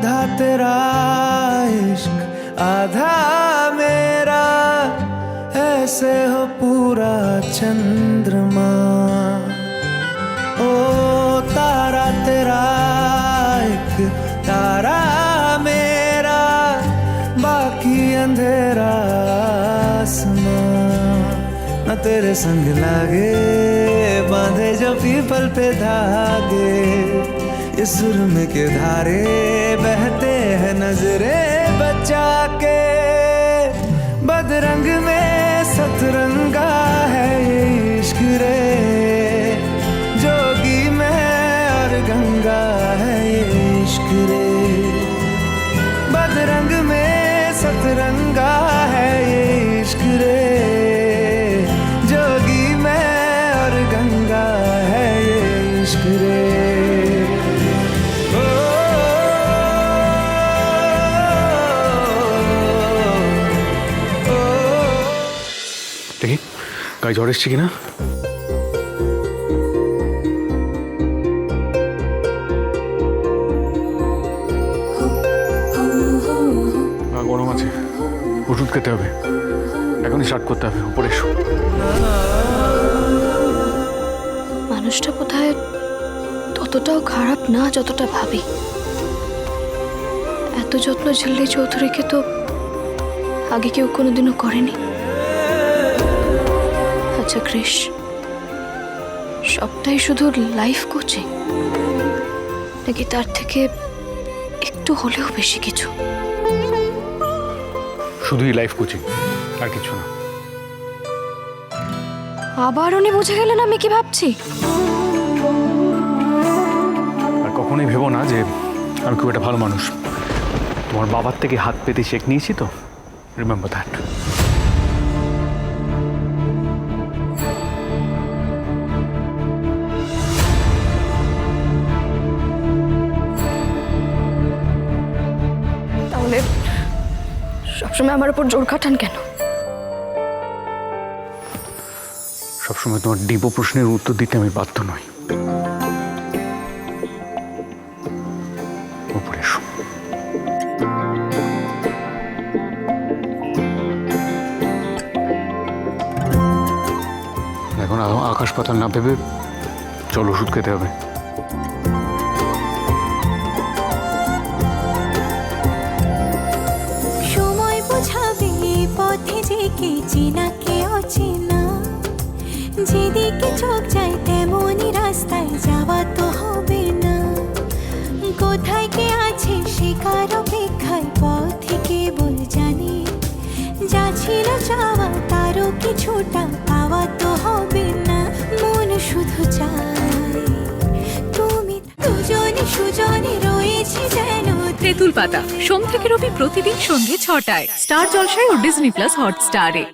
आधा तेरा इश्क आधा मेरा, ऐसे हो पूरा चंद्रमा। ओ तारा तेरा एक तारा मेरा, बाकी अंधेरा आसमां। न तेरे संग लागे बांधे जो पीपल पे धागे, ये सुरम के धारे बहते हैं नजरे बचा के। बदरंग में सतरंगा है ये इश्क रे, जोगी में और गंगा है ये इश्क रे। बदरंग में सतरंगा है ये इश्क रे, जोगी में और गंगा है ये इश्क रे। দেখি গায়ে জ্বর এসছে কিনা। গরম আছে, ওষুধ খেতে হবে, এখনই স্টার্ট করতে হবে। উপরে এসো। মানুষটা বোধহয় ততটাও খারাপ না যতটা ভাবি। এত যত্ন ঝিল্লি চৌধুরীকে তো আগে কেউ কোনোদিনও করেনি। আচ্ছা কৃষ, সবটাই শুধু লাইফ কোচিং নাকি তার থেকে একটু হলেও বেশি কিছু? শুধুই লাইফ কোচিং, আর কিছু না। আবার উনি বুঝে গেলেন আমি কি ভাবছি। আর কখনোই ভেবো না যে আমি খুব একটা ভালো মানুষ। তোমার বাবার থেকে হাত পেতে শেখ নিয়েছি তো, রিমেম্বার দ্যাট। তাহলে সবসময় আমার উপর জোর খাটান কেন? সবসময় তোমার ডিপো প্রশ্নের উত্তর দিতে আমি বাধ্য নই। উপরে এসো। এখন আকাশ পাতাল না ভেবে চল, ওষুধ খেতে হবে। সময় বোঝাবে পথে যে কে চেনা কে অচেনা, যেদিকে চোখ যায় তেমনই রাস্তায় যাওয়া তো হবে না। কোথায় কে আছে সে কার অপেক্ষায় পথে কেবল জানে, যা ছিল চাওয়া তারও কিছুটা পাওয়া তো হবে না। মন শুধু চায় তুমি দুজনে সুজনে রয়েছে যেন। তেঁতুল পাতা সোম থেকে রবি প্রতিদিন সন্ধ্যে ৬টায় স্টার জলসায় ও ডিজনি প্লাস হটস্টারে।